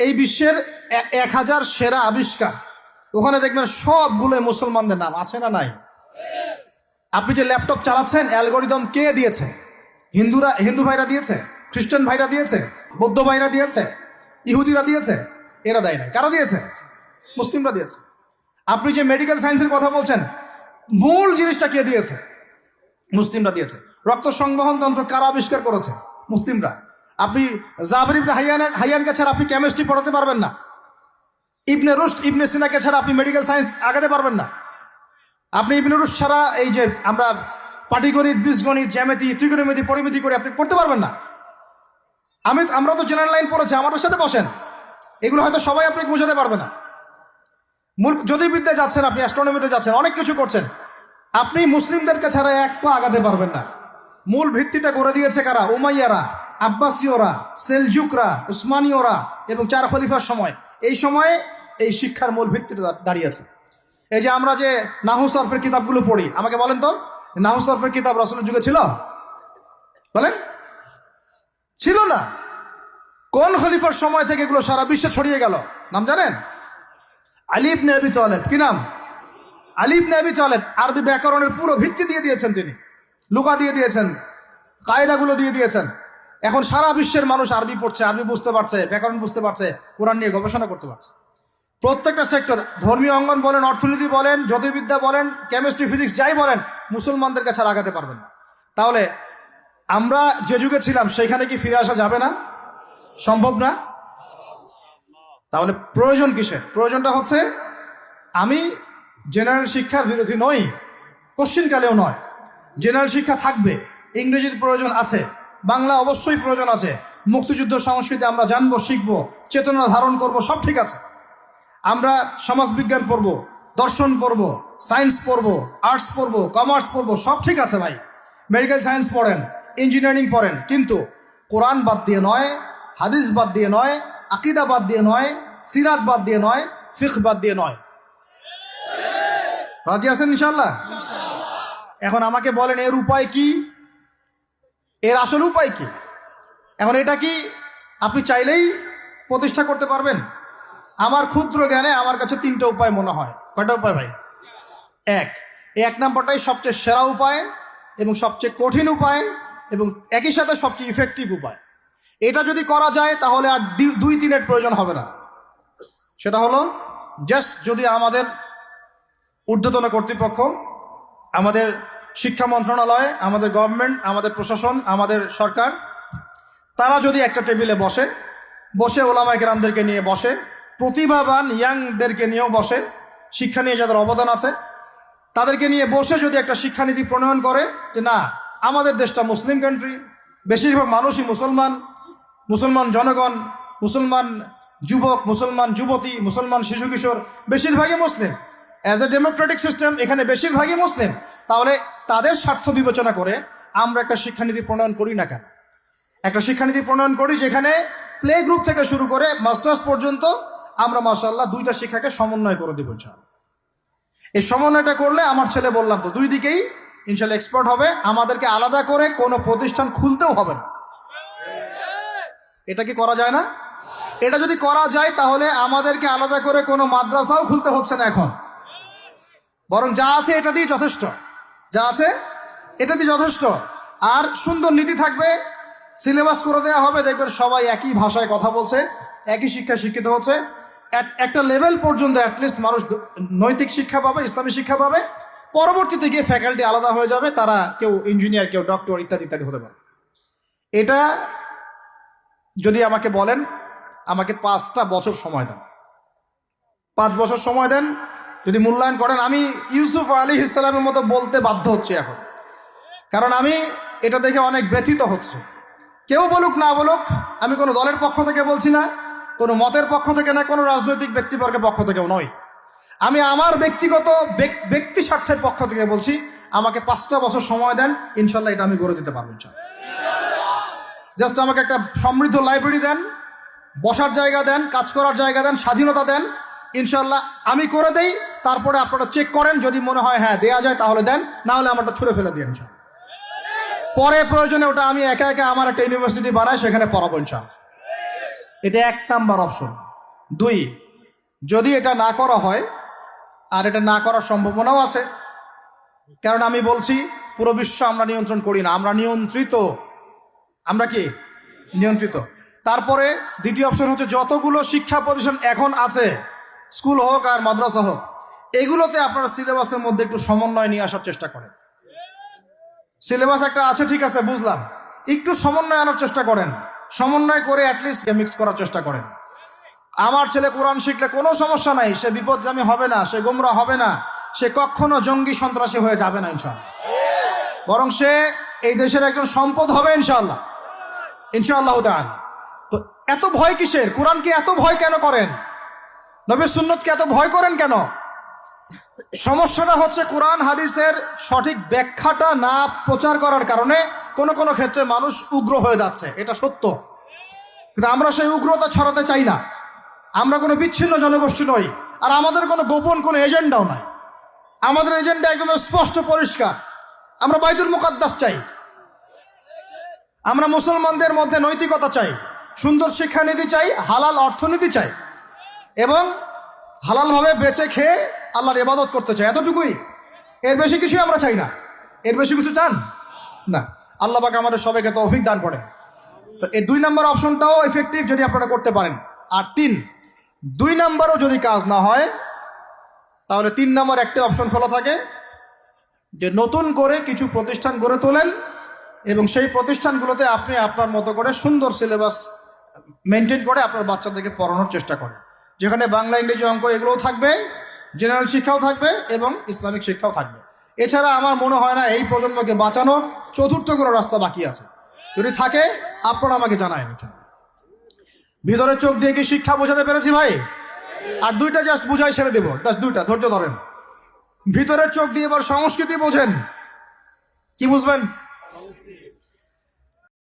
এই বিশ্বের 1000 সেরা আবিষ্কার, ওখানে দেখবেন সবগুলো মুসলমানদের নাম আছে না নাই? আপনি যে ল্যাপটপ চালাচ্ছেন, অ্যালগোরিদম কে দিয়েছে? হিন্দু ভাইরা দিয়েছে, খ্রিস্টান ভাইরা দিয়েছে, বৌদ্ধ ভাইরা দিয়েছে, ইহুদিরা দিয়েছে? এরা দেয় নাই। কারা দিয়েছে? মুসলিমরা দিয়েছে। আপনি যে মেডিকেল সায়েন্সের কথা বলছেন, মূল জিনিসটা কে দিয়েছে? মুসলিমরা দিয়েছে। রক্ত সংবহন তন্ত্র কারা আবিষ্কার করেছে? মুসলিমরা। আপনি জাবির ইবনে হাইয়ানকে ছাড়া আপনি কেমিস্ট্রি পড়াতে পারবেন না। ইবনে রুশদ, ইবনে সিনাকে ছাড়া আপনি মেডিকেল সায়েন্স আগাতে পারবেন না। আপনি ইবনে রুশদ ছাড়া এই যে আমরা পাটিগণিত, বীজগণিত, জ্যামিতি, ত্রিকোণমিতি, পরিমিতি করে আপনি পড়তে পারবেন না। আমরা তো জেনারেল লাইন পড়েছি, আমাদের সাথে বসেন, এগুলো হয়তো সবাই আপনাকে বোঝাতে পারবে না। জ্যোতির্বিদ্যায় যাচ্ছেন, আপনি অ্যাস্ট্রোনমিতে যাচ্ছেন, অনেক কিছু করছেন, আপনি মুসলিমদেরকে ছাড়া এক পা আগাতে পারবেন না। মূল ভিত্তিটা করে দিয়েছে কারা? উমাইয়ারা, আব্বাসীয়রা, সেলজুকরা, উসমানীয়রা এবং 4 খলিফার সময়। এই সময়ে এই শিক্ষার মূল ভিত্তিটা দাঁড়িয়েছে। এই যে আমরা যে নাহু সরফের কিতাবগুলো পড়ি, আমাকে বলেন তো, নাহু সরফের কিতাব রাসূলের যুগে ছিল? বলেন, ছিল না। কোন খলিফার সময় থেকে এগুলো সারা বিশ্বে ছড়িয়ে গেল? নাম জানেন? আলী ইবনে আবি তালেব। কি নাম? আলী ইবনে আবি তালেব। আরবি ব্যাকরণের পুরো ভিত্তি দিয়ে দিয়েছেন তিনি, লুগা দিয়ে দিয়েছেন, কায়দাগুলো দিয়ে দিয়েছেন। এখন সারা বিশ্বের মানুষ আরবি পড়ছে, আরবি বুঝতে পারছে, ব্যাকরণ বুঝতে পারছে, কোরআন নিয়ে গবেষণা করতে পারছে। প্রত্যেকটা সেক্টর, ধর্মীয় অঙ্গন বলেন, অর্থনীতি বলেন, জ্যোতির্বিদ্যা বলেন, কেমিস্ট্রি, ফিজিক্স, যাই বলেন, মুসলমানদের কাছে আগাতে পারবেন না। তাহলে আমরা যে যুগে ছিলাম সেখানে কি ফিরে আসা যাবে না? সম্ভব না। তাহলে প্রয়োজন কিসের? প্রয়োজনটা হচ্ছে, আমি জেনারেল শিক্ষার বিরোধী নই, কোশ্চিনকালেও নয়। জেনারেল শিক্ষা থাকবে, ইংরেজির প্রয়োজন আছে, বাংলা অবশ্যই প্রয়োজন আছে, মুক্তিযুদ্ধ সংস্কৃতি আমরা জানবো, শিখবো, চেতনা ধারণ করব, সব ঠিক আছে। আমরা সমাজবিজ্ঞান পড়ব, দর্শন পড়ব, সায়েন্স পড়ব, আর্টস পড়ব, কমার্স পড়ব, সব ঠিক আছে ভাই। মেডিকেল সায়েন্স পড়েন, ইঞ্জিনিয়ারিং পড়েন, কিন্তু কোরআন বাদ দিয়ে নয়, হাদিস বাদ দিয়ে নয়, আকিদা বাদ দিয়ে নয়, সিরাত বাদ দিয়ে নয়, ফিকহ বাদ দিয়ে নয়। রাজি আছেন ইনশাআল্লাহ? এখন আমাকে বলেন, এর উপায় কি? এর আসল উপায় কি? এখন এটা কি আপনি চাইলেই প্রতিষ্ঠা করতে পারবেন? আমার ক্ষুদ্র জ্ঞানে আমার কাছে 3টা উপায় মনে হয়। কয়টা উপায় ভাই? এক নম্বরটাই সবচেয়ে সেরা উপায় এবং সবচেয়ে কঠিন উপায় এবং একই সাথে সবচেয়ে ইফেক্টিভ উপায়। এটা যদি করা যায় তাহলে আর 2-3-এর প্রয়োজন হবে না। সেটা হলো, জাস্ট যদি আমাদের ঊর্ধ্বতন কর্তৃপক্ষ, আমাদের শিক্ষা মন্ত্রণালয়, আমাদের গভর্নমেন্ট, আমাদের প্রশাসন, আমাদের সরকার, তারা যদি একটা টেবিলে বসে ওলামায়ে কেরামদেরকে নিয়ে বসে, প্রতিভাবান ইয়াংদেরকে নিয়েও বসে, শিক্ষা নিয়ে যাদের অবদান আছে তাদেরকে নিয়ে বসে যদি একটা শিক্ষানীতি প্রণয়ন করে যে না, আমাদের দেশটা মুসলিম কান্ট্রি, বেশিরভাগ মানুষই মুসলমান জনগণ, মুসলমান যুবক, মুসলমান যুবতী, মুসলমান শিশু কিশোর বেশিরভাগই মুসলিম, অ্যাজ এ ডেমোক্রেটিক সিস্টেম এখানে বেশিরভাগই মুসলিম। তাহলে তাদের স্বার্থ বিবেচনা করে আমরা একটা শিক্ষানীতি প্রণয়ন করি না কেন? একটা শিক্ষানীতি প্রণয়ন করি যেখানে প্লে গ্রুপ থেকে শুরু করে মাস্টার্স পর্যন্ত আমরা মাশাআল্লাহ 2টা শিক্ষাকে সমন্বয় করে দেব ইনশাআল্লাহ। এই সমন্বয়টা করলে আমার ছেলে, বললাম তো, 2 দিকেই ইনশাআল্লাহ এক্সপার্ট হবে। আমাদেরকে আলাদা করে কোনো প্রতিষ্ঠান খুলতেও হবে না। এটা কি করা যায় না? এটা যদি করা যায় তাহলে আমাদেরকে আলাদা করে কোনো মাদ্রাসাও খুলতে হচ্ছে না এখন, বরং যা আছে এটা দিয়ে যথেষ্ট। যা আছে এটা দিয়ে যথেষ্ট। আর সুন্দর নীতি থাকবে, সিলেবাস করে দেওয়া হবে, দেখবেন সবাই একই ভাষায় কথা বলছে, একই শিক্ষায় শিক্ষিত হচ্ছে। একটা লেভেল পর্যন্ত অ্যাটলিস্ট মানুষ নৈতিক শিক্ষা পাবে, ইসলামী শিক্ষা পাবে। পরবর্তীতে গিয়ে ফ্যাকাল্টি আলাদা হয়ে যাবে, তারা কেউ ইঞ্জিনিয়ার, কেউ ডক্টর, ইত্যাদি ইত্যাদি হতে পারে। এটা যদি আমাকে বলেন, আমাকে 5টা বছর সময় দেন, 5 বছর সময় দেন, যদি মূল্যায়ন করেন, আমি ইউসুফ আলাইহিস সালামের মতো বলতে বাধ্য হচ্ছি এখন, কারণ আমি এটা দেখে অনেক ব্যথিত হচ্ছে। কেউ বলুক না বলুক, আমি কোনো দলের পক্ষ থেকে বলছি না, কোনো মতের পক্ষ থেকে না, কোনো রাজনৈতিক ব্যক্তিবর্গের পক্ষ থেকেও নয়। আমি আমার ব্যক্তিগত ব্যক্তি স্বার্থের পক্ষ থেকে বলছি, আমাকে 5টা বছর সময় দেন, ইনশাল্লাহ এটা আমি গড়ে দিতে পারবো ইনশাল্লাহ। জাস্ট আমাকে একটা সমৃদ্ধ লাইব্রেরি দেন, বসার জায়গা দেন, কাজ করার জায়গা দেন, স্বাধীনতা দেন, ইনশাল্লাহ আমি করে দেই। তারপরে আপনারা চেক করেন, যদি মনে হয় হ্যাঁ দেয়া যায় তাহলে দেন, না হলে আমারটা ছুঁড়ে ফেলে দিন ইনশাল্লাহ। পরে প্রয়োজনে ওটা আমি একা একা আমার একটা ইউনিভার্সিটি বানাই, সেখানে পড়াবো ইনশাল্লাহ। এটা 1 নাম্বার অপশন। 2, যদি এটা না করা হয়, আর এটা না করার সম্ভাবনাও আছে, কারণ আমি বলছি পুরো বিশ্ব আমরা নিয়ন্ত্রণ করি না, আমরা নিয়ন্ত্রিত। আমরা কি নিয়ন্ত্রিত? তারপরে দ্বিতীয় অপশন হচ্ছে যতগুলো শিক্ষা প্রতিষ্ঠান এখন আছে, স্কুল হোক আর মাদ্রাসা হোক, এগুলোতে আপনারা সিলেবাসের মধ্যে একটু সমন্বয় নিয়ে আসার চেষ্টা করেন। সিলেবাস একটা আছে, ঠিক আছে, বুঝলাম, একটু সমন্বয় আনার চেষ্টা করেন। সমন্বয় করে অ্যাটলিস্ট মিক্স করার চেষ্টা করেন। আমার ছেলে কোরআন শিখলে কোনো সমস্যা নাই, সে বিপদগামী হবে না, সে গোমরা হবে না, সে কখনো জঙ্গি সন্ত্রাসী হয়ে যাবে না ইনশাআল্লাহ, বরং সে এই দেশের একজন সম্পদ হবে ইনশাআল্লাহ, ইনশাআল্লাহ তাআলা। তো এত ভয় কিসের? কোরআনকে এত ভয় কেন করেন? নবীর সুন্নতকে এত ভয় করেন কেন? সমস্যাটা হচ্ছে কোরআন হাদিসের সঠিক ব্যাখ্যাটা না প্রচার করার কারণে কোনো কোনো ক্ষেত্রে মানুষ উগ্র হয়ে যাচ্ছে, এটা সত্য। কিন্তু আমরা সেই উগ্রতা ছড়াতে চাই না। আমরা কোনো বিচ্ছিন্ন জনগোষ্ঠী নই, আর আমাদের কোনো গোপন কোনো এজেন্ডাও নাই। আমাদের এজেন্ডা একদম স্পষ্ট পরিষ্কার। আমরা বাইতুল মুকাদ্দাস চাই, আমরা মুসলমানদের মধ্যে নৈতিকতা চাই, সুন্দর শিক্ষানীতি চাই, হালাল অর্থনীতি চাই, এবং হালালভাবে বেঁচে খেয়ে আল্লাহর ইবাদত করতে চাই, এতটুকুই। এর বেশি কিছু আমরা চাই না। এর বেশি কিছু চান না। আল্লাহ পাক আমাদের সবাইকে তৌফিক দান করেন। তো এই 2 নম্বর অপশনটাও এফেক্টিভ যদি আপনারা করতে পারেন। আর 3, 2 নম্বরও যদি কাজ না হয়, তাহলে 3 নম্বর একটা অপশন খোলা থাকে যে নতুন করে কিছু প্রতিষ্ঠান গড়ে তোলেন এবং সেই প্রতিষ্ঠানগুলোতে আপনি আপনার মতো করে সুন্দর সিলেবাস মেনটেন করে আপনার বাচ্চাদেরকে পড়ানোর চেষ্টা করেন, যেখানে বাংলা, ইংরেজি, অঙ্ক এগুলোও থাকবে, জেনারেল শিক্ষাও থাকবে এবং ইসলামিক শিক্ষাও থাকবে। এছাড়া আমার মনে হয় না এই প্রজন্মকে বাঁচানোর চতুর্থ কোনো রাস্তা বাকি আছে। যদি থাকে আপনারা আমাকে জানায়েন। ভিতরে চোখ দিয়ে কি শিক্ষা বোঝাতে পেরেছি ভাই? আর 2টা জাস্ট বুঝাই ছেড়ে দেবো, জাস্ট 2টা, ধৈর্য ধরেন। ভিতরের চোখ দিয়ে এবার সংস্কৃতি বোঝেন। কি বুঝবেন?